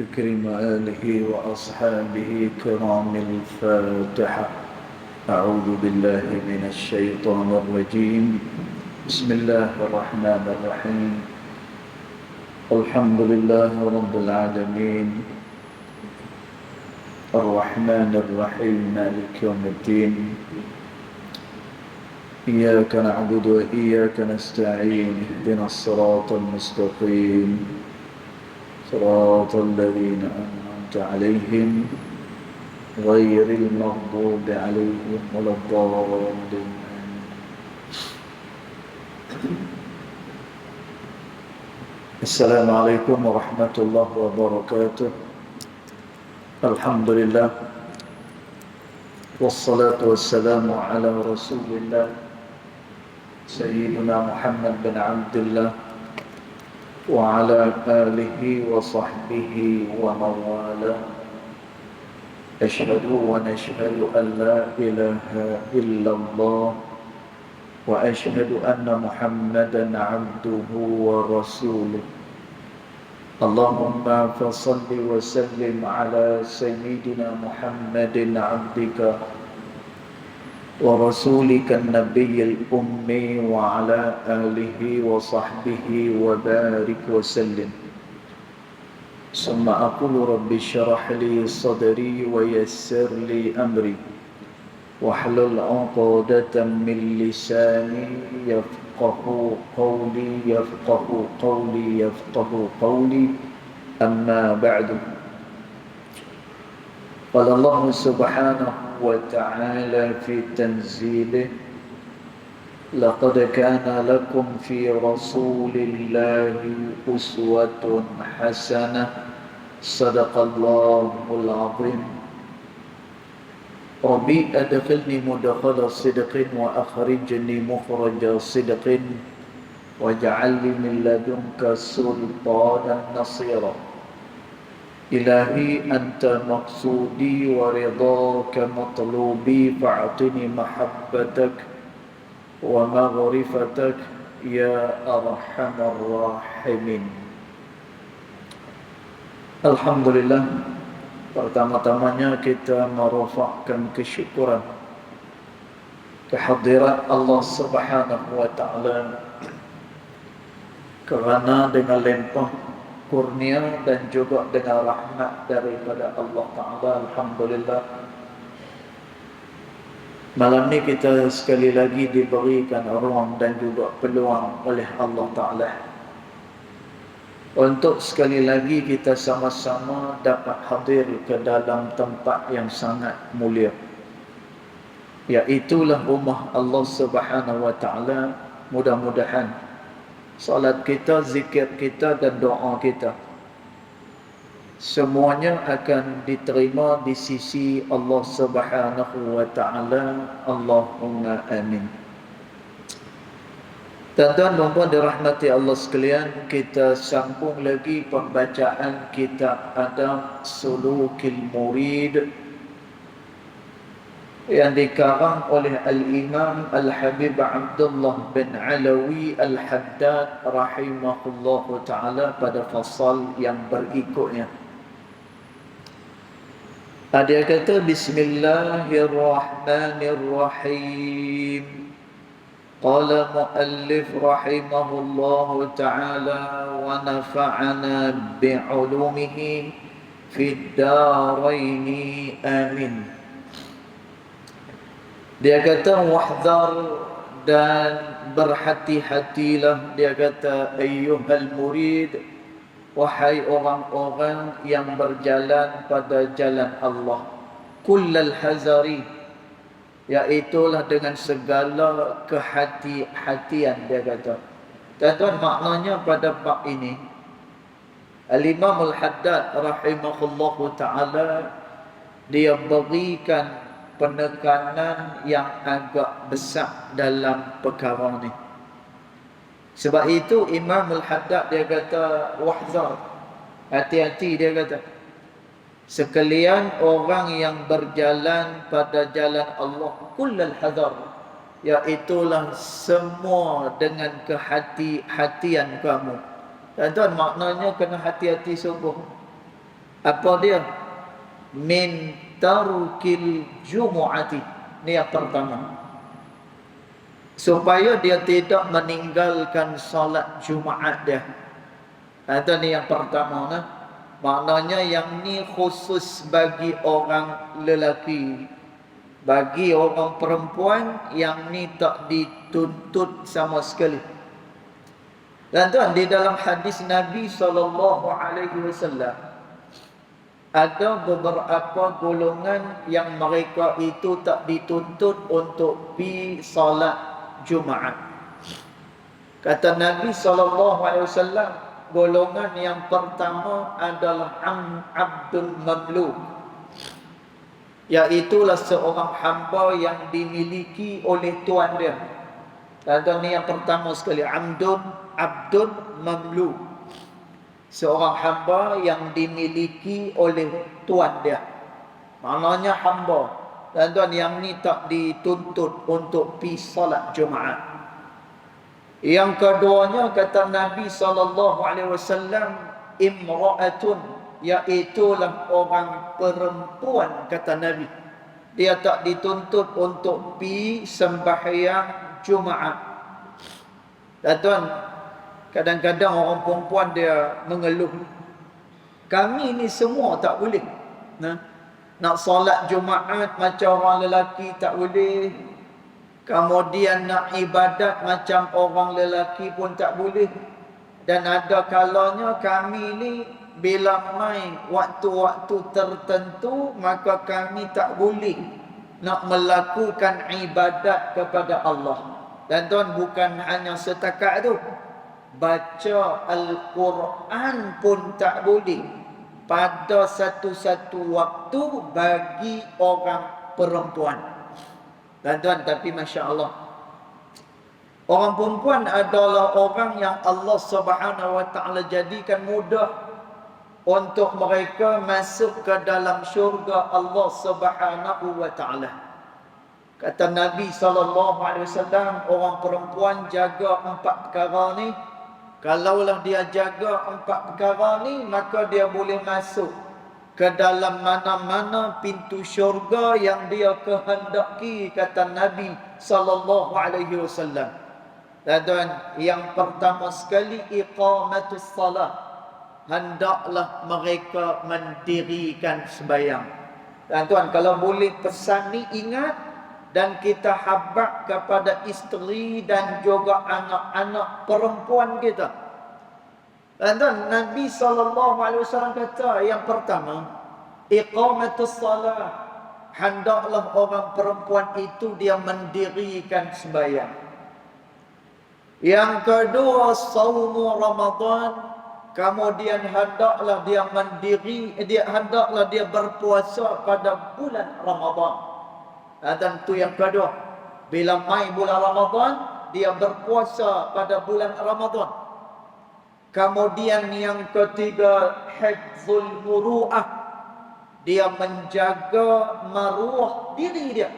الكريم وآله وأصحابه كرام الفاتحة. أعوذ بالله من الشيطان الرجيم. بسم الله الرحمن الرحيم. الحمد لله رب العالمين الرحمن الرحيم مالك يوم الدين. إياك نعبد وإياك نستعين. اهدنا الصراط المستقيم صراط الذين أنعمت عليهم غير المغضوب عليهم ولا الضالين. السلام عليكم ورحمة الله وبركاته. الحمد لله والصلاة والسلام على رسول الله سيدنا محمد بن عبد الله وعلى آله وصحبه ومن والاه. أشهد ونشهد أن لا إله إلا الله وأشهد أن محمدا عبده ورسوله. اللهم فصل وسلم على سيدنا محمد عبدك ورسولك النبي الأمي وعلى آله وصحبه وبارك وسلم. ثم أقول رب اشرح لي صدري ويسر لي أمري واحلل عقدة من لساني يفقه قولي أما بعد. قال الله سبحانه وتعالى في تنزيله: لقد كان لكم في رسول الله أسوة حسنة. صدق الله العظيم. ربي أدخلني مدخل صدق وأخرجني مخرج صدق واجعل لي من لدنك سلطانا نصيرا. إلهي أنت مقصودي ورضاك مطلوبي فاعطني محبتك ومغرفتك يا أرحم الراحمين. Alhamdulillah, pertama-tamanya kita merafakkan kesyukuran kehadirat Allah Subhanahu wa taala kerana dengan limpah kurnia dan juga dengan rahmat daripada Allah taala, alhamdulillah, malam ni kita sekali lagi diberikan ruang dan juga peluang oleh Allah taala untuk sekali lagi kita sama-sama dapat hadir ke dalam tempat yang sangat mulia, iaitulah rumah Allah Subhanahu wa taala. Mudah-mudahan salat kita, zikir kita dan doa kita semuanya akan diterima di sisi Allah Subhanahu wa taala. Allahumma amin. Tuan-tuan dan puan dirahmati Allah sekalian, kita sambung lagi pembacaan kitab Adab Sulukil Murid yang dikarang oleh Al-Imam Al-Habib Abdullah bin Alawi Al-Haddad rahimahullahu ta'ala pada fasal yang berikutnya. Dia kata: Bismillahirrahmanirrahim. Qala muallif rahimahullahu ta'ala wa nafa'ana bi'ulumihi fid daraini amin. Dia kata wahdhar dan berhati-hatilah. Dia kata ayyuhal murid, wahai orang-orang yang berjalan pada jalan Allah, kullal hazari, iaitulah dengan segala kehati-hatian. Dia kata, tuan-tuan, maknanya pada bab ini Al-Imam Al-Haddad rahimahullahu ta'ala dia berikan penekanan yang agak besar dalam perkara ni. Sebab itu Imam Al-Haddad dia kata wahzar, hati-hati. Dia kata sekalian orang yang berjalan pada jalan Allah, kullal hadar, iaitulah semua dengan kehati-hatian kamu. Tuan-tuan, maknanya kena hati-hati sungguh. Apa dia? Min tarukil jumu'ati. Ini yang pertama. Supaya dia tidak meninggalkan salat Jumaat dia. Itu ni yang pertama nah. Maknanya yang ni khusus bagi orang lelaki. Bagi orang perempuan yang ni tak dituntut sama sekali. Dan tuan, di dalam hadis Nabi SAW ada beberapa golongan yang mereka itu tak dituntut untuk pergi salat Jumaat. Kata Nabi SAW, golongan yang pertama adalah abdul mamluk, iaitulah seorang hamba yang dimiliki oleh tuan dia. Dan ni yang pertama sekali, abdul mamluk, seorang hamba yang dimiliki oleh tuan dia. Maknanya hamba. Dan tuan, yang ni tak dituntut untuk pergi salat Jumaat. Yang keduanya kata Nabi SAW, imra'atun, iaitulah orang perempuan kata Nabi. Dia tak dituntut untuk pergi sembahyang Jumaat. Dan tuan, kadang-kadang orang perempuan dia mengeluh, kami ni semua tak boleh. Nak solat Jumaat macam orang lelaki tak boleh. Kemudian nak ibadat macam orang lelaki pun tak boleh. Dan ada kalanya kami ni bila main waktu-waktu tertentu, maka kami tak boleh nak melakukan ibadat kepada Allah. Dan tuan, bukan hanya setakat tu, baca Al-Quran pun tak boleh pada satu-satu waktu bagi orang perempuan. Dan tuan, tapi Masya Allah, orang perempuan adalah orang yang Allah Subhanahu Wa Taala jadikan mudah untuk mereka masuk ke dalam syurga Allah Subhanahu Wa Taala. Kata Nabi SAW, orang perempuan jaga 4 perkara ni. Kalaulah dia jaga 4 perkara ni, maka dia boleh masuk ke dalam mana-mana pintu syurga yang dia kehendaki, kata Nabi SAW. Dan tuan, yang pertama sekali, iqamatus salat. Hendaklah mereka mendirikan sembahyang. Dan tuan, kalau boleh pesan ni ingat, dan kita habaq kepada isteri dan juga anak-anak perempuan kita. Dan Nabi SAW kata, yang pertama, iqamatus salah. Hendaklah orang perempuan itu dia mendirikan sembahyang. Yang kedua, saumu Ramadan. Kemudian hendaklah dia berpuasa pada bulan Ramadan. Dan itu yang kedua, bila mai bulan Ramadan, dia berpuasa pada bulan Ramadan. Kemudian yang ketiga, hifzul muru'ah. Dia menjaga maruah diri dia.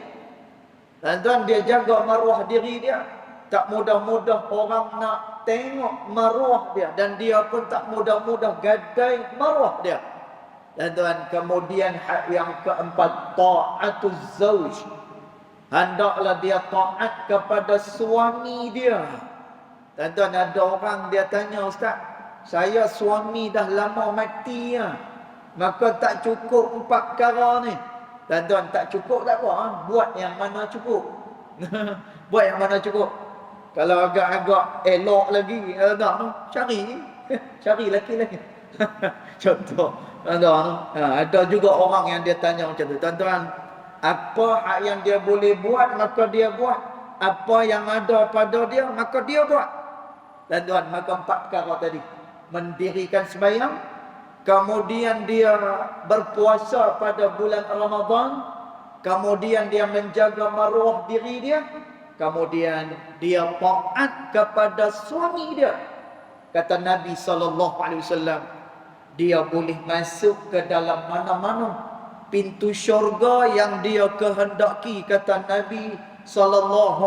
Dan dia jaga maruah diri dia. Tak mudah-mudah orang nak tengok maruah dia, dan dia pun tak mudah-mudah gadai maruah dia. Dan tuan, kemudian yang keempat, ta'atuz zauj. Hendaklah dia taat kepada suami dia. Dan tuan, ada orang dia tanya, Ustaz, saya suami dah lama mati ya, maka tak cukup 4 perkara ni. Dan tuan, tak cukup tak apa, buat yang mana cukup. Buat yang mana cukup. Kalau agak-agak elok lagi, cari laki lagi. Contoh, ada juga orang yang dia tanya macam tu. Tuan-tuan, apa hak yang dia boleh buat, maka dia buat. Apa yang ada pada dia, maka dia buat. Dan tuan, maka 4 perkara tadi. Mendirikan sembahyang, kemudian dia berpuasa pada bulan Ramadan, kemudian dia menjaga maruah diri dia, kemudian dia taat kepada suami dia. Kata Nabi SAW, dia boleh masuk ke dalam mana-mana pintu syurga yang dia kehendaki, kata Nabi SAW.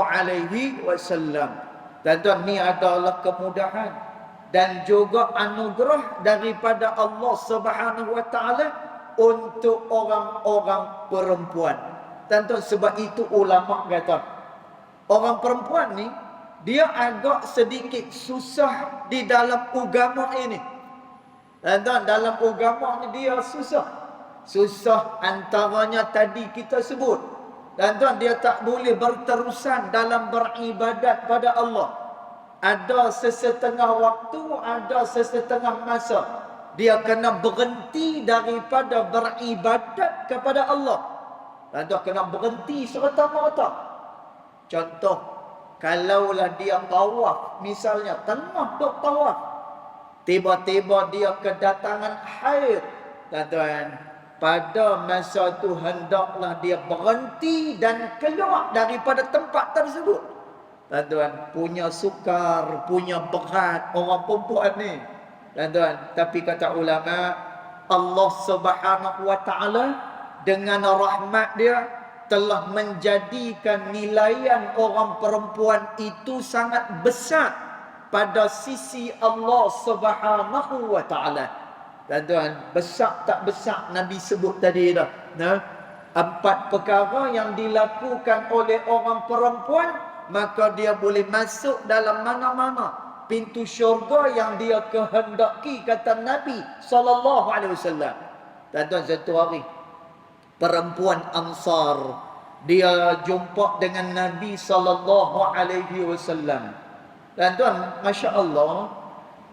Dan tuan, ni adalah kemudahan dan juga anugerah daripada Allah Subhanahu wa taala untuk orang-orang perempuan. Tentu sebab itu ulama kata orang perempuan ni dia agak sedikit susah di dalam agama ini. Dan dalam agama ni dia susah. Susah antaranya tadi kita sebut. Dan dia tak boleh berterusan dalam beribadat pada Allah. Ada sesetengah waktu, ada sesetengah masa dia kena berhenti daripada beribadat kepada Allah. Dan dia kena berhenti serta-merta. Contoh, kalaulah dia tawaf, misalnya tengah duk tawaf, tiba-tiba dia kedatangan haid, tuan-tuan, pada masa itu hendaklah dia berhenti dan keluar daripada tempat tersebut. Tuan-tuan, punya sukar, punya berat orang perempuan ni. Tuan-tuan, tapi kata ulama, Allah Subhanahu wa taala dengan rahmat dia telah menjadikan nilaian orang perempuan itu sangat besar pada sisi Allah Subhanahu wa taala. Tuan-tuan, besar tak besar Nabi sebut tadi dah. Nah, 4 perkara yang dilakukan oleh orang perempuan, maka dia boleh masuk dalam mana-mana pintu syurga yang dia kehendaki, kata Nabi sallallahu alaihi wasallam. Tuan-tuan, satu hari perempuan Ansar dia jumpa dengan Nabi sallallahu alaihi wasallam. Tuan-tuan, masya-Allah,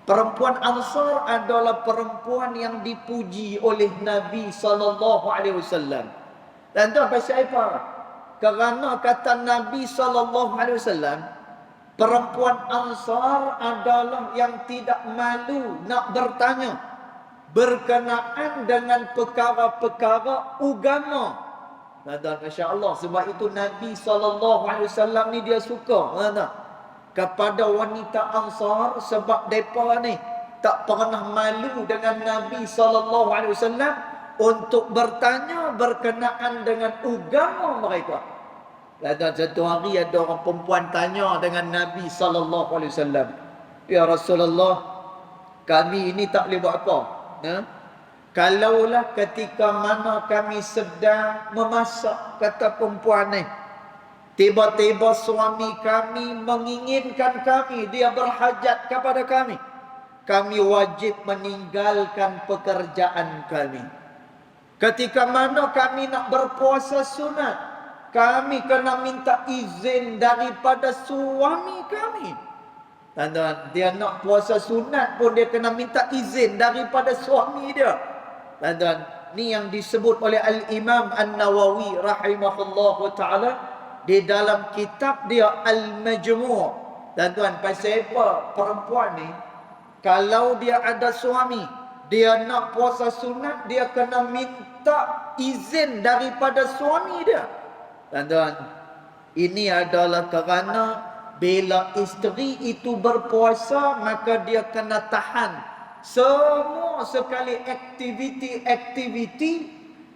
perempuan Ansar adalah perempuan yang dipuji oleh Nabi sallallahu alaihi wasallam. Tuan-tuan, pasal apa? Kerana kata Nabi sallallahu alaihi wasallam, perempuan Ansar adalah yang tidak malu nak bertanya berkenaan dengan perkara-perkara agama. Dan masya-Allah, sebab itu Nabi SAW ni dia suka kepada wanita Ansar, sebab depa ni tak pernah malu dengan Nabi SAW untuk bertanya berkenaan dengan agama mereka. Dan satu hari ada orang perempuan tanya dengan Nabi SAW, "Ya Rasulullah, kami ini tak boleh buat apa? Kalaulah ketika mana kami sedang memasak," kata perempuan ni, "tiba-tiba suami kami menginginkan kami, dia berhajat kepada kami, kami wajib meninggalkan pekerjaan kami. Ketika mana kami nak berpuasa sunat, kami kena minta izin daripada suami kami." Dan dia nak puasa sunat pun dia kena minta izin daripada suami dia. Dan ni yang disebut oleh Al-Imam An-Nawawi rahimahullahu ta'ala di dalam kitab dia Al-Majmu'. Dan pasal apa perempuan ni, kalau dia ada suami, dia nak puasa sunat, dia kena minta izin daripada suami dia. Dan ini adalah kerana bila isteri itu berpuasa, maka dia kena tahan semua sekali aktiviti,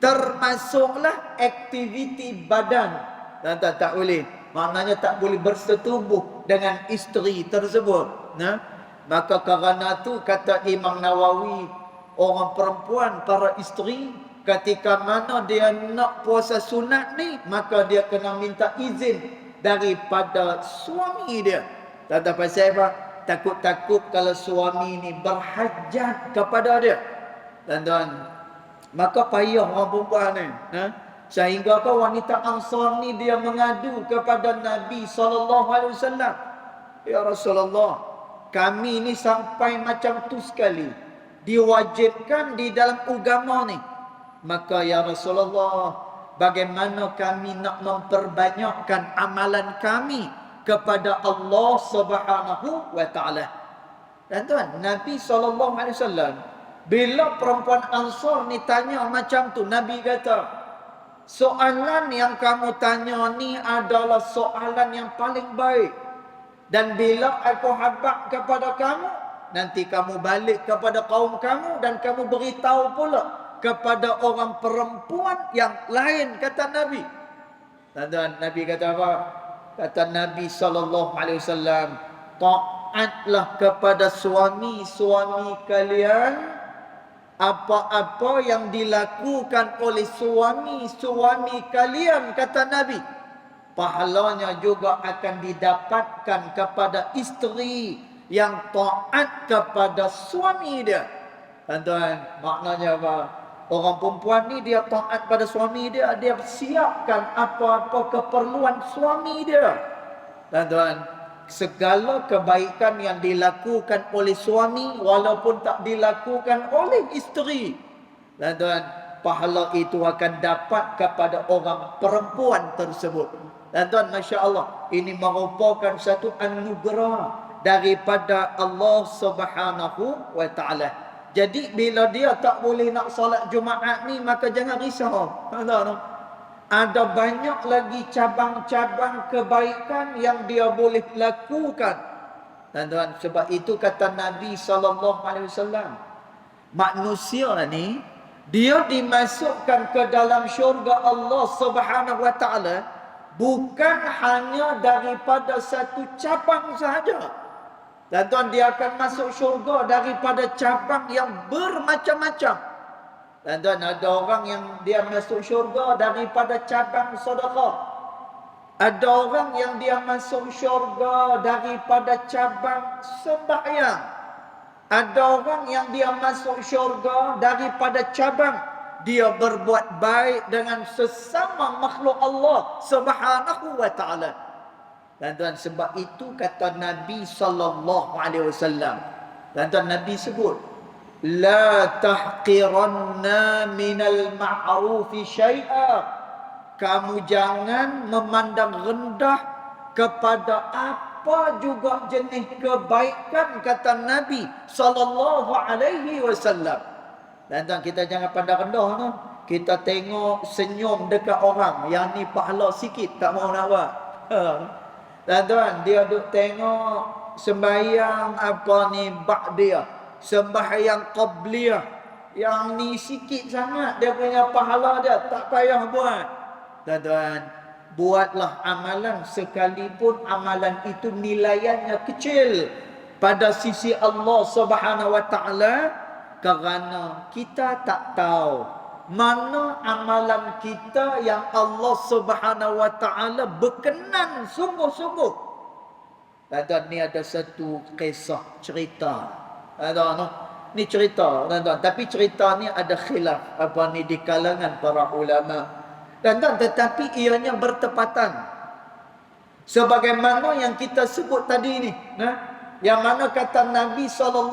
termasuklah aktiviti badan. Dan tak boleh, maknanya tak boleh bersetubuh dengan isteri tersebut. Maka kerana tu kata Imam Nawawi, orang perempuan, para isteri, ketika mana dia nak puasa sunat ni, maka dia kena minta izin daripada suami dia. Tak pasal apa? Takut-takut kalau suami ni berhajat kepada dia. Dan maka payah orang perempuan ni. Sehingga wanita Ansar ni dia mengadu kepada Nabi SAW. "Ya Rasulullah, kami ni sampai macam tu sekali, diwajibkan di dalam agama ni. Maka ya Rasulullah, bagaimana kami nak memperbanyakkan amalan kami kepada Allah Subhanahu wa taala?" Dan Nabi SAW, bila perempuan Ansar ni tanya macam tu, Nabi kata, "Soalan yang kamu tanya ni adalah soalan yang paling baik. Dan bila aku habaq kepada kamu, nanti kamu balik kepada kaum kamu dan kamu beritahu pula kepada orang perempuan yang lain," kata Nabi. Dan Nabi kata apa? Kata Nabi SAW, "Tak taatlah kepada suami-suami kalian apa-apa yang dilakukan oleh suami-suami kalian, kata Nabi, pahalanya juga akan didapatkan kepada isteri yang taat kepada suami dia. Tuan-tuan, maknanya apa? Orang perempuan ni dia taat pada suami dia, dia siapkan apa-apa keperluan suami dia. Tuan-tuan, segala kebaikan yang dilakukan oleh suami walaupun tak dilakukan oleh isteri, tuan-tuan, pahala itu akan dapat kepada orang perempuan tersebut. Tuan-tuan, Masya Allah, ini merupakan satu anugerah daripada Allah Subhanahu wa Ta'ala. Jadi bila dia tak boleh nak solat Jumaat ni, maka jangan risau. Ada banyak lagi cabang-cabang kebaikan yang dia boleh lakukan. Tuan-tuan, sebab itu kata Nabi SAW, manusia ni dia dimasukkan ke dalam syurga Allah Subhanahu wa Ta'ala bukan hanya daripada satu cabang sahaja. Tuan-tuan, dia akan masuk syurga daripada cabang yang bermacam-macam. Tuan-tuan, ada orang yang dia masuk syurga daripada cabang sedekah. Ada orang yang dia masuk syurga daripada cabang sembahyang. Ada orang yang dia masuk syurga daripada cabang dia berbuat baik dengan sesama makhluk Allah Subhanahu wa Ta'ala. Tuan-tuan, sebab itu kata Nabi SAW, tuan-tuan, Nabi sebut, la tahqiranna minal ma'rufi syai'a. Kamu jangan memandang rendah kepada apa juga jenis kebaikan, kata Nabi SAW. Tuan-tuan, kita jangan pandang rendah, no? Kita tengok senyum dekat orang yang ni pahala sikit, tak mau nak buat. Tuan-tuan, dia duk tengok sembahyang apa ni ba'diyah, sembahyang qabliyah, yang ni sikit sangat dia punya pahala dia, tak payah buat. Tuan-tuan, buatlah amalan sekalipun amalan itu nilaiannya kecil pada sisi Allah Subhanahu wa Ta'ala, kerana kita tak tahu mana amalan kita yang Allah Subhanahu wa Ta'ala berkenan sungguh-sungguh. Tuan-tuan, ni ada satu kisah cerita. Tuan-tuan, ni cerita, tuan-tuan, tapi cerita ni ada khilaf apa ni di kalangan para ulama. Tuan-tuan, tetapi ianya bertepatan. Sebagaimana yang kita sebut tadi ni, yang mana kata Nabi SAW,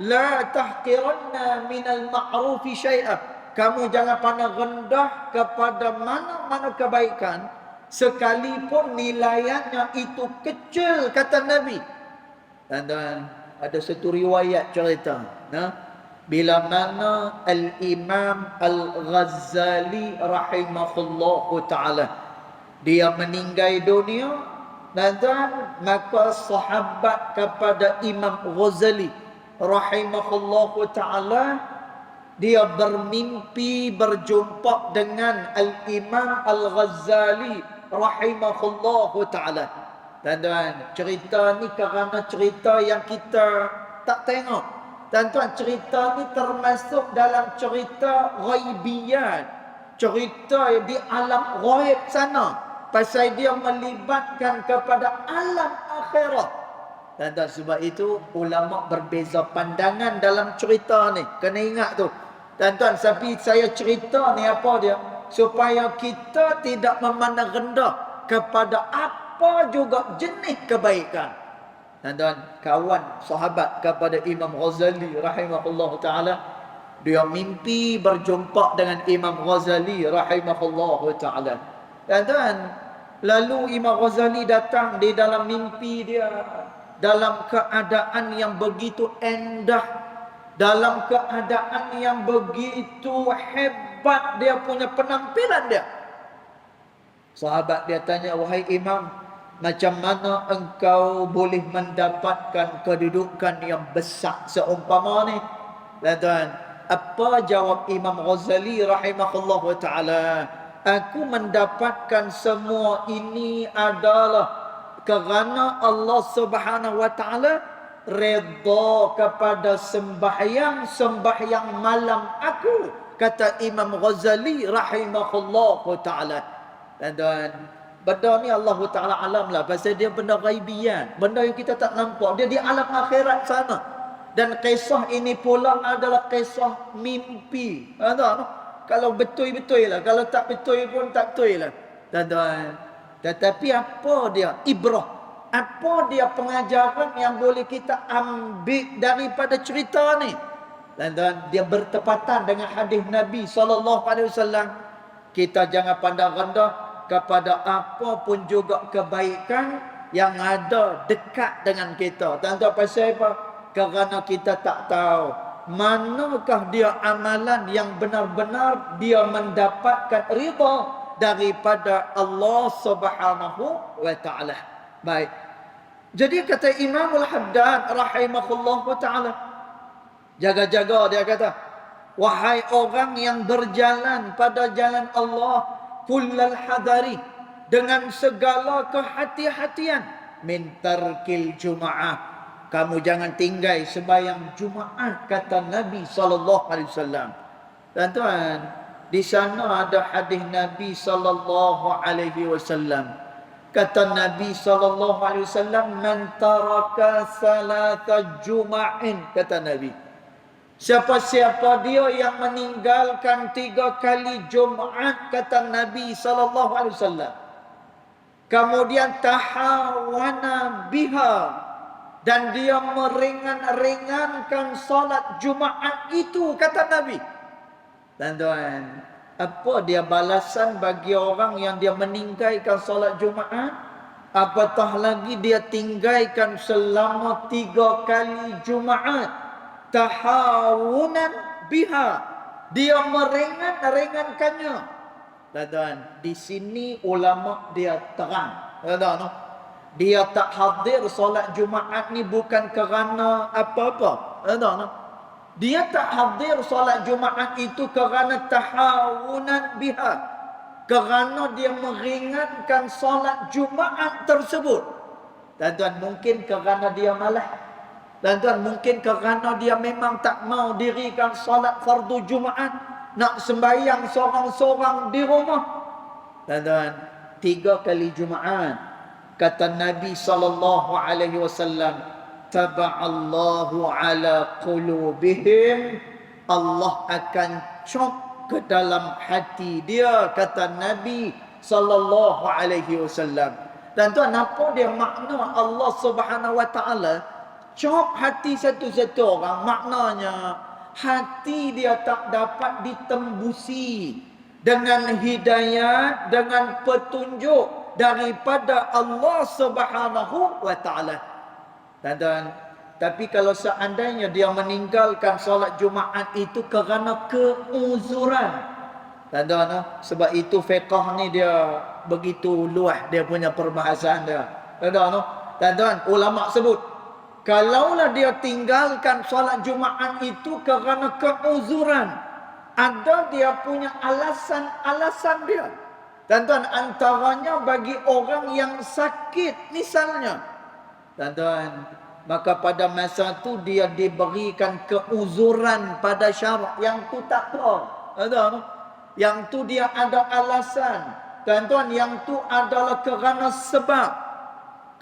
la tahqiranna minal ma'rufi syai'a. Kamu jangan pandang rendah kepada mana-mana kebaikan sekalipun nilaiannya itu kecil, kata Nabi. Dan ada satu riwayat cerita, bila mana Al-Imam Al-Ghazali rahimahullahu ta'ala dia meninggal dunia, dan maka sahabat kepada Imam Ghazali rahimahullahu ta'ala dia bermimpi berjumpa dengan Al-Imam Al-Ghazali rahimahullahu ta'ala. Tuan-tuan, cerita ni kerana cerita yang kita tak tengok. Tuan-tuan, cerita ni termasuk dalam cerita ghaibiyat, cerita di alam ghaib sana, pasal dia melibatkan kepada alam akhirat. Dan sebab itu ulama berbeza pandangan dalam cerita ni. Kena ingat tu. Tuan-tuan, tapi saya cerita ni apa dia? Supaya kita tidak memandang rendah kepada apa juga jenis kebaikan. Tuan-tuan, kawan sahabat kepada Imam Ghazali rahimahullah ta'ala, dia mimpi berjumpa dengan Imam Ghazali rahimahullah ta'ala. Tuan-tuan, lalu Imam Ghazali datang di dalam mimpi dia dalam keadaan yang begitu indah, dalam keadaan yang begitu hebat dia punya penampilan dia. Sahabat dia tanya, wahai Imam, macam mana engkau boleh mendapatkan kedudukan yang besar seumpama ni? Tuan, apa jawab Imam Ghazali rahimahullah ta'ala? Aku mendapatkan semua ini adalah Kerana Allah Subhanahu wa taala redha kepada sembahyang malam aku, kata Imam Ghazali rahimahullah taala. Dan benda ni Allah taala alam lah, pasal dia benda ghaibian, benda yang kita tak nampak, dia di alam akhirat sana. Dan kisah ini pula adalah kisah mimpi. Kalau betul-betul lah, kalau tak betul pun tak betul lah. Tuan-tuan, tetapi apa dia ibrah? Apa dia pengajaran yang boleh kita ambil daripada cerita ni? Tuan-tuan, dia bertepatan dengan hadis Nabi SAW. Kita jangan pandang rendah kepada apa pun juga kebaikan yang ada dekat dengan kita. Tuan-tuan, pasal apa? Kerana kita tak tahu manakah dia amalan yang benar-benar dia mendapatkan ridha daripada Allah Subhanahu wa taala. Baik. Jadi kata Imam Al-Haddad rahimahullah taala, jaga-jaga, dia kata, wahai orang yang berjalan pada jalan Allah, kullal hadari, dengan segala kehati-hatian, min tarkil jum'ah, kamu jangan tinggal sembahyang Jumaat, kata Nabi SAW. Tuan-tuan, di sana ada hadis Nabi SAW. Kata Nabi SAW, man taraka salata juma'in, kata Nabi, siapa-siapa dia yang meninggalkan 3 kali Jumaat, kata Nabi SAW, kemudian tahawana biha, dan dia meringan-ringankan solat Jumaat itu, kata Nabi. Tuan-tuan, apa dia balasan bagi orang yang dia meninggalkan solat Jumaat? Apatah lagi dia tinggalkan selama 3 kali Jumaat. Tahawunan biha, dia meringan-ringankannya. Tuan-tuan, di sini ulama dia terang. Tuan-tuan, dia tak hadir solat Jumaat ni bukan kerana apa-apa. Dia tak hadir solat Jumaat itu kerana tahawunan biha, kerana dia meringankan solat Jumaat tersebut. Tuan-tuan, mungkin kerana dia malas. Tuan-tuan, mungkin kerana dia memang tak mau dirikan solat fardu Jumaat, nak sembahyang seorang-seorang di rumah. Tuan-tuan, 3 kali Jumaat, kata Nabi SAW, taba'allahu ala qulubihim, Allah akan cop ke dalam hati dia, kata Nabi SAW. Dan tuan, apa dia makna Allah Subhanahu wa taala cop hati satu-satu orang? Maknanya hati dia tak dapat ditembusi dengan hidayah, dengan petunjuk daripada Allah Subhanahu wa taala. Dan tapi kalau seandainya dia meninggalkan solat Jumaat itu kerana keuzuran, dan sebab itu fiqh ni dia begitu luas, dia punya perbahasan dia. Dan ulama sebut, kalaulah dia tinggalkan solat Jumaat itu kerana keuzuran, ada dia punya alasan dia. Tuan-tuan, antaranya bagi orang yang sakit misalnya, tuan-tuan, maka pada masa tu dia diberikan keuzuran pada syarak. Yang tu tak apa, tuan-tuan, yang tu dia ada alasan, tuan-tuan, yang tu adalah kerana sebab.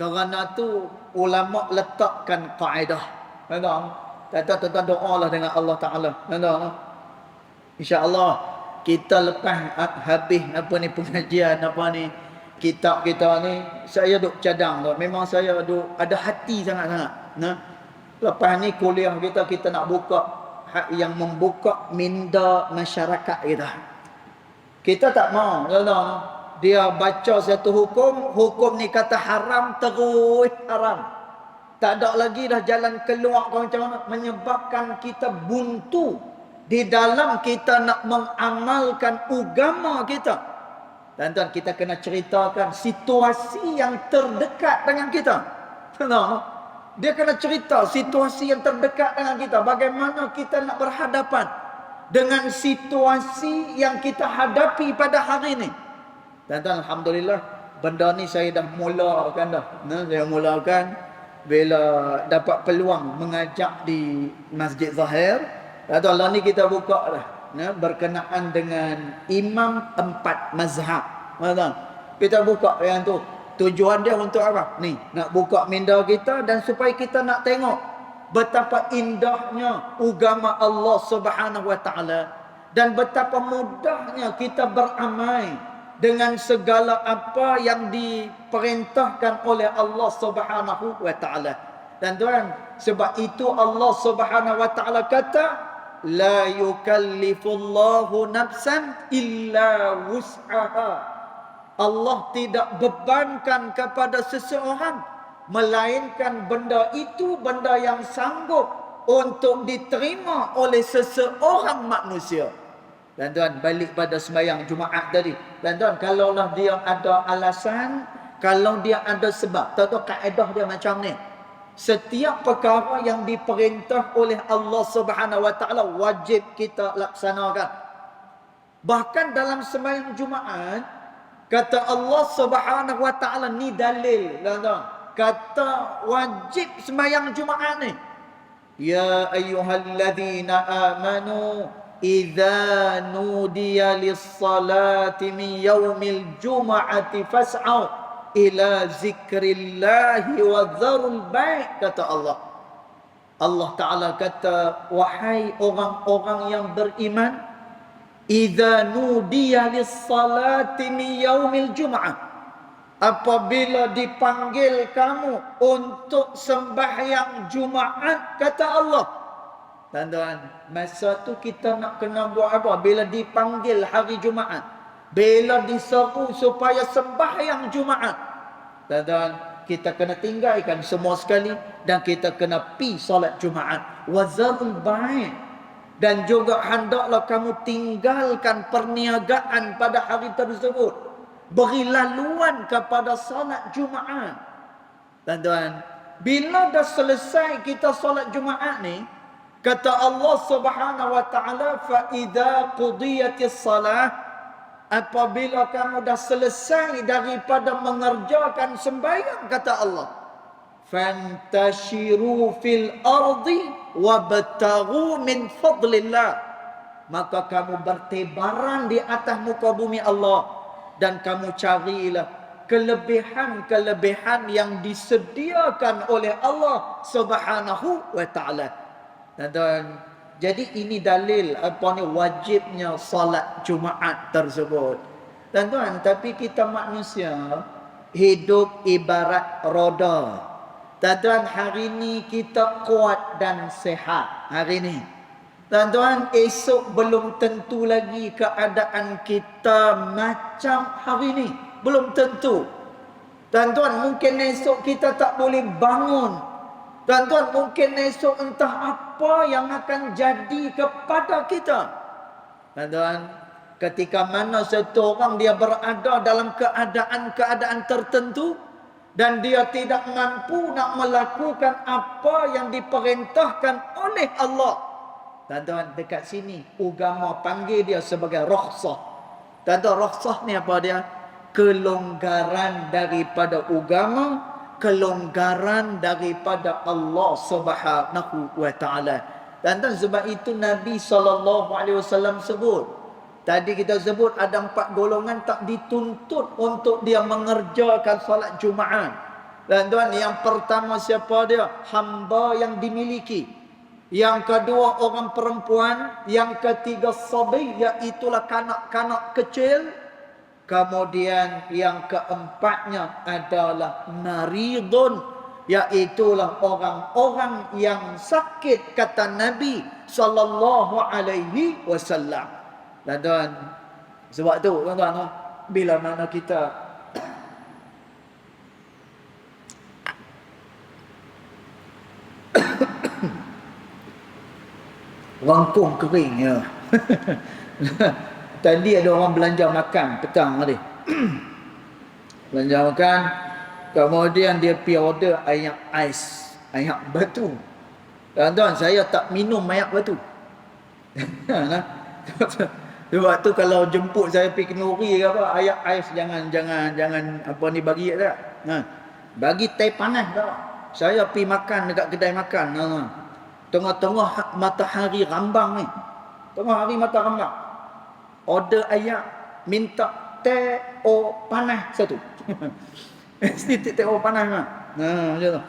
Kerana tu ulama letakkan kaedah, tuan-tuan. Tuan-tuan doalah dengan Allah Taala, tuan-tuan. Insya-Allah kita lepas habis apa ni pengajian apa ni kitab kita ni, saya duk cadang tu. Memang saya duk ada hati sangat-sangat. Lepas ni kuliah kita nak buka yang membuka minda masyarakat kita. Kita tak mau, dia baca satu hukum ni kata haram, terus haram. Tak ada lagi dah jalan keluar macam mana, menyebabkan kita buntu di dalam kita nak mengamalkan agama kita. Tuan-tuan, kita kena ceritakan situasi yang terdekat dengan kita. Dia kena cerita situasi yang terdekat dengan kita. Bagaimana kita nak berhadapan dengan situasi yang kita hadapi pada hari ini. Tuan-tuan, alhamdulillah, benda ni saya dah mulakan dah. Saya mulakan bila dapat peluang mengajak di Masjid Zahir. Atau lah ni kita buka dah. Berkenaan dengan imam 4 mazhab. Kita buka yang tu. Tujuan dia untuk apa? Ni, nak buka minda kita dan supaya kita nak tengok betapa indahnya agama Allah Subhanahu wa taala dan betapa mudahnya kita beramal dengan segala apa yang diperintahkan oleh Allah Subhanahu wa taala. Dan tuan, sebab itu Allah Subhanahu wa taala kata, la yukallifullahu nafsan illa wus'aha. Allah tidak bebankan kepada seseorang melainkan benda itu benda yang sanggup untuk diterima oleh seseorang manusia. Dan tuan, balik pada sembahyang Jumaat tadi. Dan tuan, kalaulah dia ada alasan, kalau dia ada sebab, tahu kaedah dia macam ni. Setiap perkara yang diperintah oleh Allah Subhanahu wa taala wajib kita laksanakan. Bahkan dalam sembahyang Jumaat, kata Allah Subhanahu wa taala ni dalil, tuan. Kata wajib sembahyang Jumaat ni. Ya ayyuhalladzina amanu idza nudiya lis-salati min yaumil jum'ati fas'au ila zikrillahi wa dzarul bai', kata Allah. Allah Taala kata, wahai orang-orang yang beriman, idza nudiya lis-salati min yaumil jum'ah, apabila dipanggil kamu untuk sembahyang Jumaat, kata Allah. Tuan-tuan, masa tu kita nak kena buat apa? Bila dipanggil hari Jumaat, bila diseru supaya sembahyang Jumaat, tuan-tuan, kita kena tinggalkan semua sekali dan kita kena pi solat Jumaat. Wazarul bai', dan juga hendaklah kamu tinggalkan perniagaan pada hari tersebut. Beri laluan kepada solat Jumaat. Tuan-tuan, bila dah selesai kita solat Jumaat ni, kata Allah Subhanahu wa taala, fa idza qudiyatis salah, apabila kamu dah selesai daripada mengerjakan sembahyang, kata Allah, fantashiru fil ardi wabtaghu min fadlillah, maka kamu bertebaran di atas muka bumi Allah dan kamu carilah kelebihan-kelebihan yang disediakan oleh Allah Subhanahu wa taala. Dan jadi ini dalil apa ni wajibnya solat Jumaat tersebut. Dan tuan, tapi kita manusia hidup ibarat roda. Tuan, hari ni kita kuat dan sehat hari ni. Tuan, esok belum tentu lagi keadaan kita macam hari ni. Belum tentu. Tuan, mungkin esok kita tak boleh bangun. Tuan, mungkin esok entah apa yang akan jadi kepada kita. Tuan, ketika mana satu orang dia berada dalam keadaan-keadaan tertentu dan dia tidak mampu nak melakukan apa yang diperintahkan oleh Allah. Tuan, dekat sini agama panggil dia sebagai rukhsah. Tuan, rukhsah ni apa dia? Kelonggaran daripada agama, kelonggaran daripada Allah Subhanahu wa taala. Dan sebab itu Nabi SAW sebut. Tadi kita sebut ada 4 golongan tak dituntut untuk dia mengerjakan solat Jumaat. Dan tuan, yang pertama siapa dia? Hamba yang dimiliki. Yang kedua orang perempuan. Yang ketiga sabi, iaitulah kanak-kanak kecil. Kemudian yang keempatnya adalah maridun, iaitulah orang-orang yang sakit, kata Nabi sallallahu alaihi wasallam. Dan tuan, sebab tu tuan-tuan, bila mana kita rangkung kering ya. Tadi ada orang belanja makan petang tadi. Belanja makan, kemudian dia pergi order air ais, air batu. Tuan-tuan, saya tak minum air batu. Sebab tu kalau jemput saya pergi kenduri ke apa, ayat ais jangan apa ni bagi tak. Ha. Bagi teh panas tak. Saya pergi makan dekat kedai makan. Ha. Tengah-tengah matahari rambang ni. Tengah hari matahari rambang. Order ayat minta teh panas satu. Mesti teh panas kan. Nah, macam tu.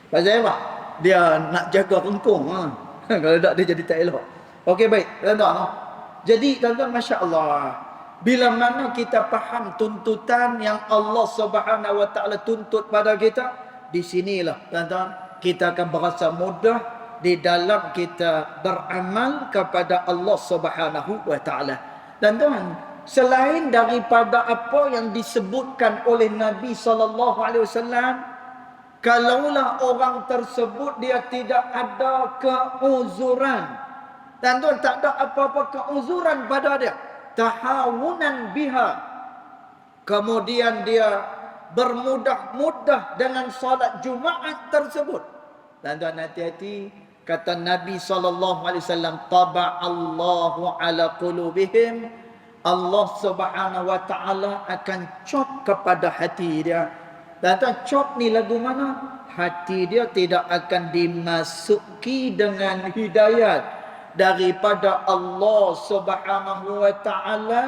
Pasal apa? Dia nak jaga rengkung. Ha. Kalau tak dia jadi tak elok. Okey baik, tuan-tuan. Jadi tuan-tuan, masya-Allah, bila mana kita faham tuntutan yang Allah Subhanahu wa taala tuntut pada kita, di sinilah tuan-tuan kita akan berasa mudah di dalam kita beramal kepada Allah Subhanahu wa taala. Tuan-tuan, selain daripada apa yang disebutkan oleh Nabi sallallahu alaihi wasallam, kalaulah orang tersebut dia tidak ada keuzuran, tuan-tuan, tak ada apa-apa keuzuran pada dia, tahawunan biha, kemudian dia bermudah-mudah dengan solat Jumaat tersebut, tuan-tuan hati-hati, kata Nabi SAW, taba'allahu ala qulubihim, Allah Subhanahu wa taala akan cop kepada hati dia. Tuan-tuan, cop ni lagu mana? Hati dia tidak akan dimasuki dengan hidayat daripada Allah Subhanahu wa taala.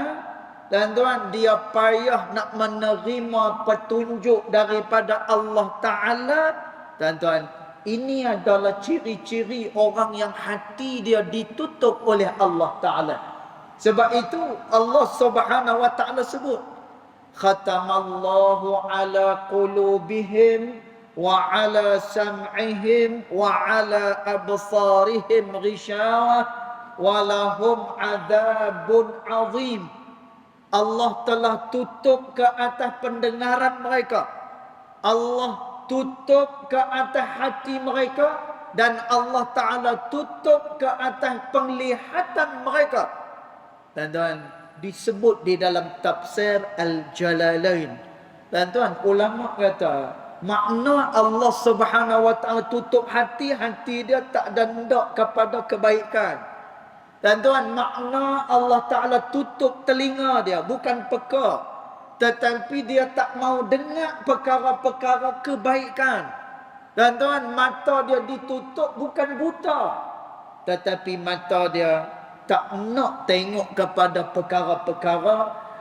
Tuan-tuan, dia payah nak menerima petunjuk daripada Allah taala. Tuan-tuan, ini adalah ciri-ciri orang yang hati dia ditutup oleh Allah taala. Sebab itu Allah Subhanahu wa taala sebut, khatamallahu ala qulubihim wa ala sam'ihim wa ala absarihim ghishawah wa lahum adzabun azim. Allah telah tutup ke atas pendengaran mereka, Allah tutup ke atas hati mereka, dan Allah Ta'ala tutup ke atas penglihatan mereka. Tuan-tuan, disebut di dalam tafsir Al-Jalalain. Tuan-tuan, ulama kata makna Allah Subhanahu wa taala tutup hati dia tak ada hendak kepada kebaikan. Tuan-tuan, makna Allah Taala tutup telinga dia bukan peka, tetapi dia tak mau dengar perkara-perkara kebaikan. Tuan-tuan, mata dia ditutup bukan buta, tetapi mata dia tak nak tengok kepada perkara-perkara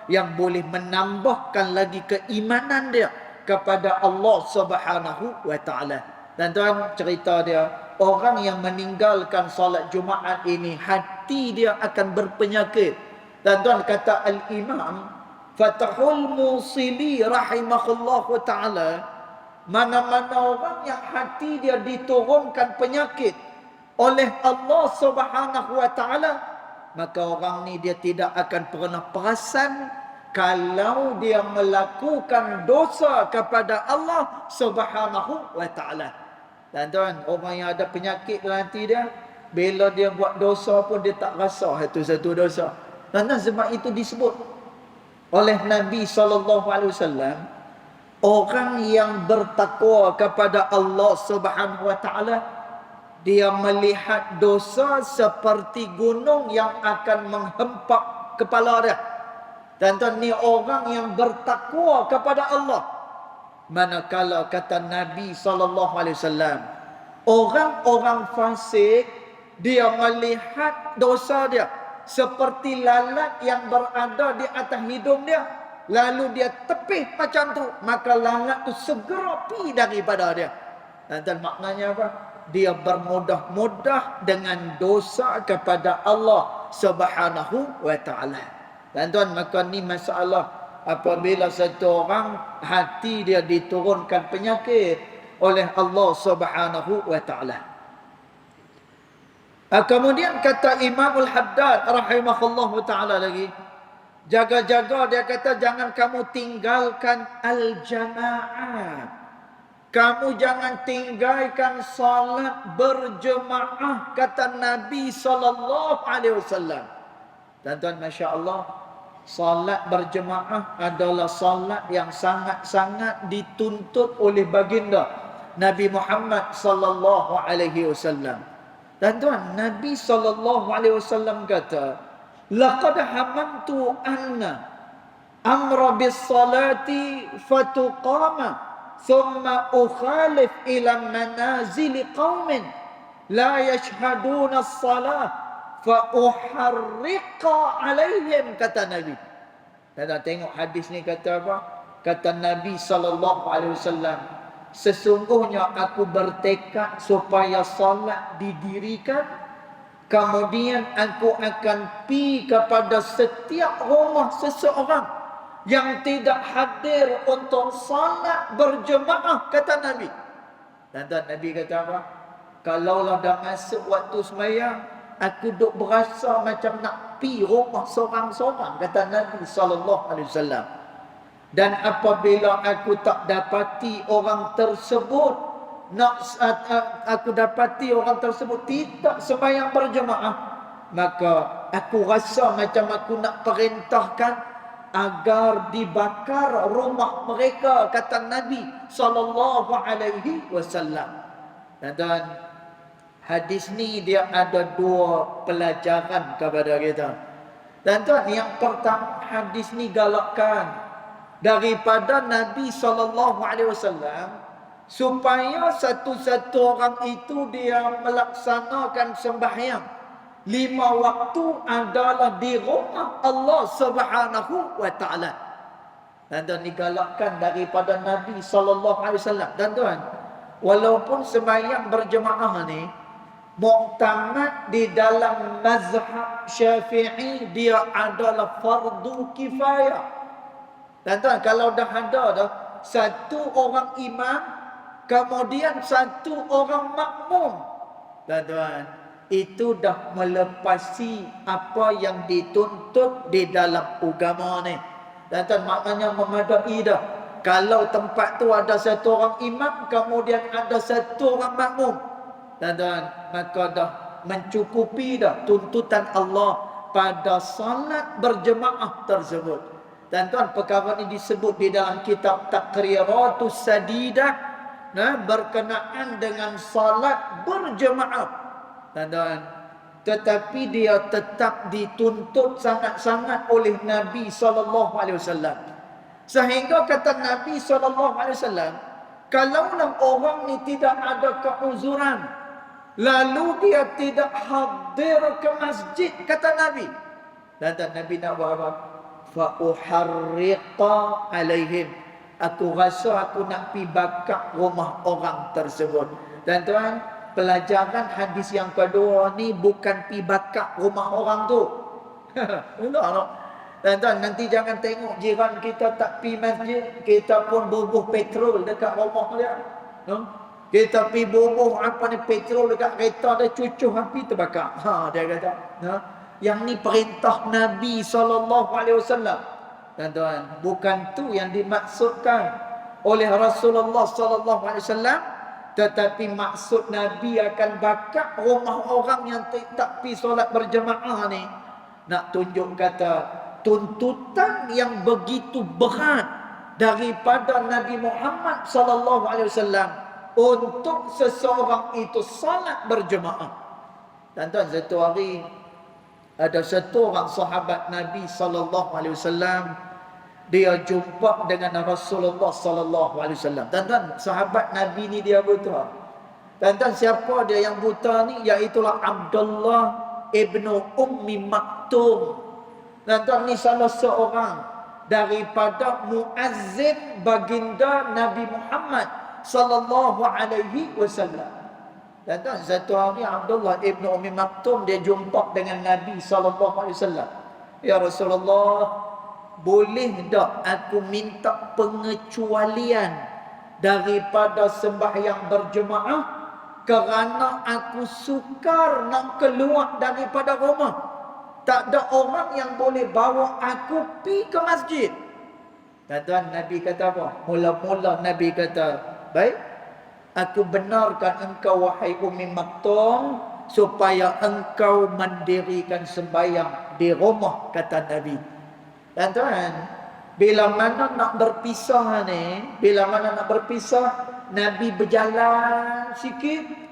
yang boleh menambahkan lagi keimanan dia kepada Allah Subhanahu wa taala. Tuan-tuan, cerita dia, orang yang meninggalkan solat Jumaat ini hati dia akan berpenyakit. Tuan-tuan, kata Al-Imam Fathul Musili rahimahullahu taala, mana-mana orang yang hati dia diturunkan penyakit oleh Allah Subhanahu wa taala, maka orang ni dia tidak akan pernah perasan kalau dia melakukan dosa kepada Allah Subhanahu wa taala. Tuan-tuan, orang yang ada penyakit dalam hati dia, bila dia buat dosa pun dia tak rasa itu satu dosa. Tuan-tuan, sebab itu disebut oleh Nabi SAW, orang yang bertakwa kepada Allah Subhanahu wa taala, dia melihat dosa seperti gunung yang akan menghempap kepala dia. Tuan-tuan, ni orang yang bertakwa kepada Allah. Manakala kata Nabi SAW, orang-orang fasik, dia melihat dosa dia seperti lalat yang berada di atas hidung dia, lalu dia tepih macam tu, maka lalat tu segera pergi daripada dia. Tuan-tuan, maknanya apa? Dia bermudah-mudah dengan dosa kepada Allah Subhanahu wa taala. Tuan-tuan, maka ni masalah apabila satu orang hati dia diturunkan penyakit oleh Allah Subhanahu wa taala. Kemudian kata Imam Al-Haddad rahimahullahu taala lagi, jaga-jaga, dia kata jangan kamu tinggalkan al-jamaah. Kamu jangan tinggalkan salat berjemaah, kata Nabi sallallahu alaihi wasallam. Tuan-tuan, masya-Allah, salat berjemaah adalah salat yang sangat-sangat dituntut oleh baginda Nabi Muhammad sallallahu alaihi wasallam. Tuan-tuan, Nabi sallallahu alaihi wasallam kata, laqad hamantu anna amra bis salati fatuqama thumma ukhalif ila manazil qaumin la yashhaduna as-salah fa uharriqa alaihim, kata Nabi. Dan tengok hadis ni kata apa? Kata Nabi sallallahu alaihi wasallam, sesungguhnya aku bertekad supaya salat didirikan, kemudian aku akan pi kepada setiap rumah seseorang yang tidak hadir untuk salat berjemaah, kata Nabi. Dan Nabi kata apa? Kalaulah dah masuk waktu sembahyang, aku duk berasa macam nak pi rumah seorang-seorang, kata Nabi sallallahu alaihi wasallam. Dan apabila aku tak dapati orang tersebut tidak sembahyang berjemaah, maka aku rasa macam aku nak perintahkan agar dibakar rumah mereka, kata Nabi sallallahu alaihi wasallam. Dan hadis ni dia ada dua pelajaran kepada kita. Dan yang pertama, hadis ni galakkan daripada Nabi SAW supaya satu-satu orang itu dia melaksanakan sembahyang 5 waktu adalah di rumah Allah Subhanahu wa taala. Dan digalakkan daripada Nabi SAW. Dan tuan, walaupun sembahyang berjemaah ni muktamad di dalam mazhab Syafi'i, dia adalah fardu kifayah. Dan tuan, kalau dah ada dah satu orang imam, kemudian satu orang makmum, dan tuan, itu dah melepasi apa yang dituntut di dalam agama ni. Dan tuan, maknanya memadai dah. Kalau tempat tu ada satu orang imam, kemudian ada satu orang makmum, dan tuan, maka dah mencukupi dah tuntutan Allah pada salat berjemaah tersebut. Dan tuan, perkara ini disebut di dalam kitab Taqriratus Sadidah, berkenaan dengan salat berjemaah. Dan tuan, tetapi dia tetap dituntut sangat-sangat oleh Nabi SAW. Sehingga kata Nabi SAW, kalaulah orang ni tidak ada keuzuran, lalu dia tidak hadir ke masjid, kata Nabi. Dan Nabi nak buat apa? Fa uharriqa alaihim, aku rasa aku nak pi bakar rumah orang tersebut. Dan tuan, pelajaran hadis yang kedua ni bukan pi bakar rumah orang tu. Dan tuan, nanti jangan tengok jiran kita tak pi masjid, kita pun bubuh petrol dekat rumah dia. Kita pi bubuh petrol dekat kereta dia, cucuh api terbakar. Dia kata, yang ni perintah Nabi SAW. Dan tuan, bukan tu yang dimaksudkan oleh Rasulullah SAW, tetapi maksud Nabi akan bakar rumah orang yang tak pergi solat berjemaah ni, nak tunjuk kata tuntutan yang begitu berat daripada Nabi Muhammad SAW untuk seseorang itu salat berjemaah. Dan tuan, satu hari ada satu orang sahabat Nabi SAW, dia jumpa dengan Rasulullah SAW. Dan sahabat Nabi ni dia buta. Dan siapa dia yang buta ni? Iaitulah Abdullah ibnu Ummi Maktum. Dan ni salah seorang daripada muazzin baginda Nabi Muhammad SAW. Dan satu hari Abdullah ibn Ummi Maktum dia jumpa dengan Nabi SAW. Ya Rasulullah, boleh tak aku minta pengecualian daripada sembahyang berjemaah kerana aku sukar nak keluar daripada rumah. Tak ada orang yang boleh bawa aku pergi ke masjid. Dan Nabi kata apa? Mula-mula Nabi kata, baik, aku benarkan engkau wahai Ummi Maktum supaya engkau mendirikan sembahyang di rumah, kata Nabi. Dan tuan, bila mana nak berpisah ni, Nabi berjalan sikit.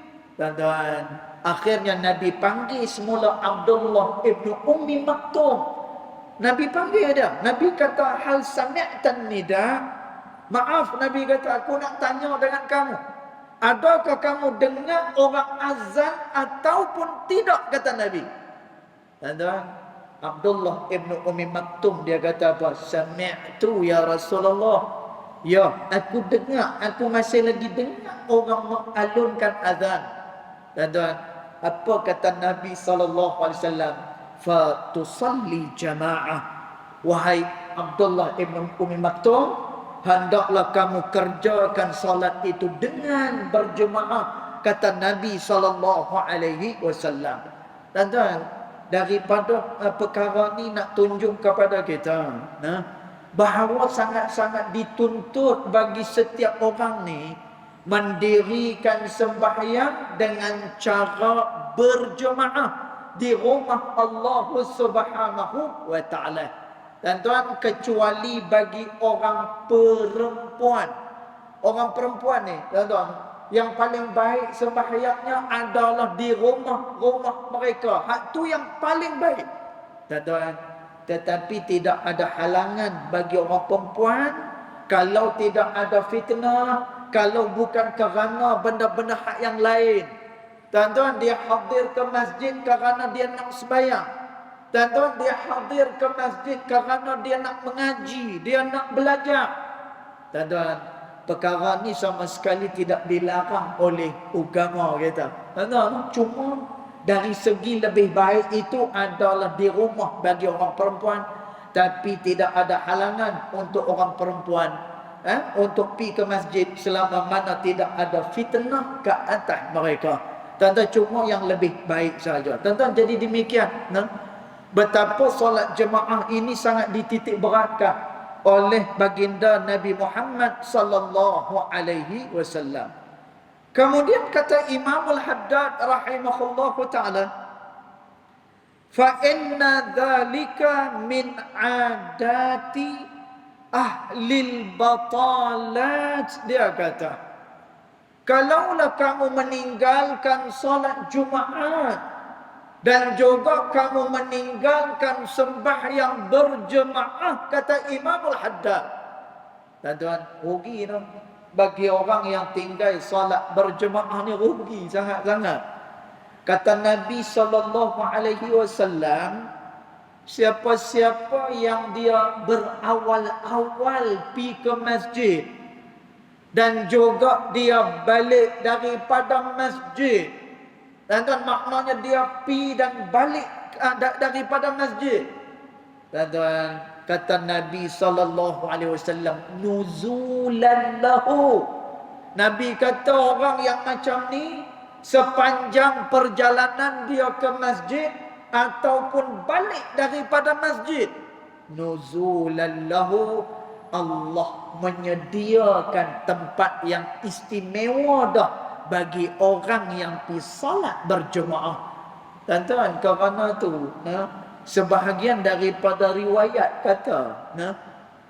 Tuan-tuan, akhirnya Nabi panggil semula Abdullah ibnu Ummi Maktum. Nabi panggil dia. Nabi kata, hal sami'tan nida? Maaf, Nabi kata, aku nak tanya dengan kamu. Adakah kamu dengar orang azan ataupun tidak, kata Nabi. Tuan-tuan, Abdullah ibnu Ummi Maktum dia kata apa? Sami'tu ya Rasulullah. Ya, aku dengar, aku masih lagi dengar orang mengalunkan azan. Tuan-tuan, apa kata Nabi SAW? Fa tusalli jama'ah. Wahai Abdullah ibn Ummi Maktum, hendaklah kamu kerjakan salat itu dengan berjemaah, kata Nabi SAW. Tuan-tuan, daripada perkara ni nak tunjuk kepada kita, bahawa sangat-sangat dituntut bagi setiap orang ni mendirikan sembahyang dengan cara berjemaah di rumah Allah Subhanahu wa taala. Dan tuan, kecuali bagi orang perempuan. Orang perempuan ni, tuan-tuan, yang paling baik sembahyangnya adalah di rumah-rumah mereka. Hak tu yang paling baik. Tuan-tuan, tetapi tidak ada halangan bagi orang perempuan kalau tidak ada fitnah, kalau bukan kerana benda-benda hak yang lain. Tuan-tuan, dia hadir ke masjid kerana dia nak sembahyang. Tuan-tuan, dia hadir ke masjid kerana dia nak mengaji, dia nak belajar. Tuan-tuan, perkara ni sama sekali tidak dilarang oleh agama kita. Tuan-tuan, cuma dari segi lebih baik itu adalah di rumah bagi orang perempuan, tapi tidak ada halangan untuk orang perempuan untuk pergi ke masjid selama mana tidak ada fitnah ke atas mereka. Tuan-tuan, cuma yang lebih baik saja. Tuan-tuan, jadi demikian, betapa solat jemaah ini sangat dititik beratkan oleh baginda Nabi Muhammad sallallahu alaihi wasallam. Kemudian kata Imam Al-Haddad rahimahullah ta'ala, fa inna dhalika min adati ahlil batalat. Dia kata, kalaulah kamu meninggalkan solat Jumaat dan juga kamu meninggalkan sembahyang berjemaah, kata Imam Al-Haddad, tuan-tuan, rugi tu. Bagi orang yang tinggal solat berjemaah ni rugi sangat-sangat. Kata Nabi SAW, siapa-siapa yang dia berawal-awal pergi ke masjid dan juga dia balik daripada masjid, tuan-tuan, maknanya dia pergi dan balik daripada masjid, tuan-tuan, kata Nabi SAW, nuzulan lahu. Nabi kata orang yang macam ni, sepanjang perjalanan dia ke masjid ataupun balik daripada masjid, nuzulan lahu, Allah menyediakan tempat yang istimewa dah bagi orang yang pergi salat berjemaah. Tuan-tuan, kerana tu sebahagian daripada riwayat kata,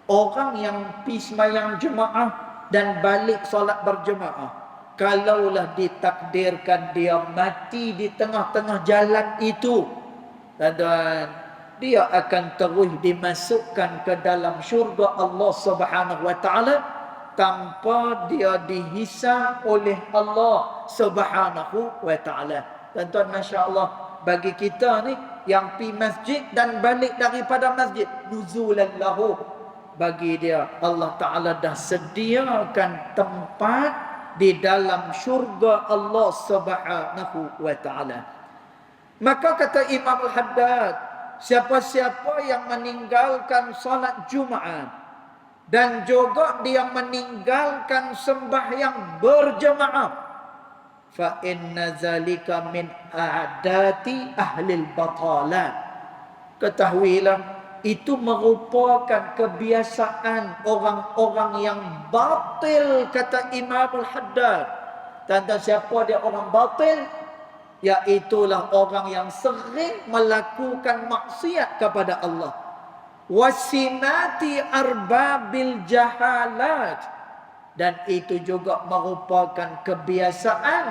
orang yang pergi sembahyang jemaah dan balik solat berjemaah, kalaulah ditakdirkan dia mati di tengah-tengah jalan itu, tuan-tuan, dia akan terus dimasukkan ke dalam syurga Allah Subhanahu wa taala tanpa dia dihisab oleh Allah Subhanahu wa taala. Tuan-tuan, masya-Allah, bagi kita ni yang pergi masjid dan balik daripada masjid, nuzulan lahu, bagi dia Allah Ta'ala dah sediakan tempat di dalam syurga Allah Subhanahu wa ta'ala. Maka kata Imam Al-Haddad, siapa-siapa yang meninggalkan salat Jumaat dan juga dia meninggalkan sembahyang berjemaah, fa inna zalika min a'dati ahlil batalat. Ketahuilah, itu merupakan kebiasaan orang-orang yang batil, kata Imam Al-Haddad. Tentang siapa dia orang batil? Iaitulah orang yang sering melakukan maksiat kepada Allah. Wasimati arbabil jahalat. Dan itu juga merupakan kebiasaan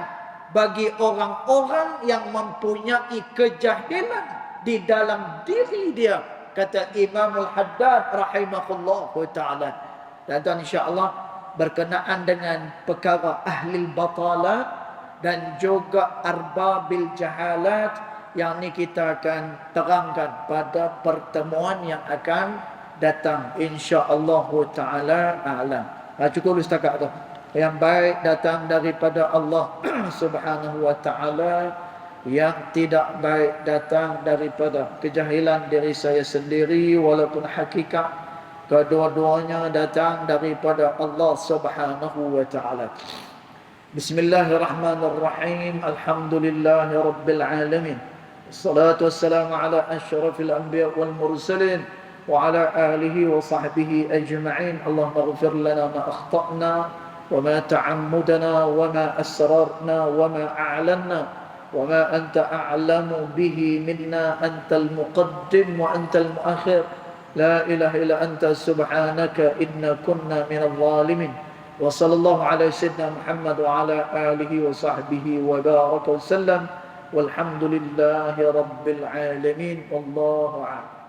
bagi orang-orang yang mempunyai kejahilan di dalam diri dia, kata Imam Al-Haddad rahimahullah ta'ala. Dan tuan insya-Allah berkenaan dengan perkara ahli batalat dan juga arbabil jahalat, yang ni kita akan terangkan pada pertemuan yang akan datang insya-Allah ta'ala a'lam. Cukup setakat tu. Yang baik datang daripada Allah Subhanahu wa ta'ala, yang tidak baik datang daripada kejahilan diri saya sendiri, walaupun hakikat kedua-duanya datang daripada Allah Subhanahu wa ta'ala. Bismillahirrahmanirrahim. Alhamdulillahi rabbil alamin. Wassalatu wassalamu ala asyrafil anbiya wal mursalin wa ala alihi wa sahbihi ajma'in. Allahumma ighfir lana ma akhta'na وما تعمدنا وما أسررنا وما أعلنا وما أنت أعلم به منا، أنت المقدم وأنت المؤخر، لا إله إلا أنت سبحانك إنا كنا من الظالمين. وصلى الله على سيدنا محمد وعلى آله وصحبه وبارك وسلم، والحمد لله رب العالمين، والله أعلم.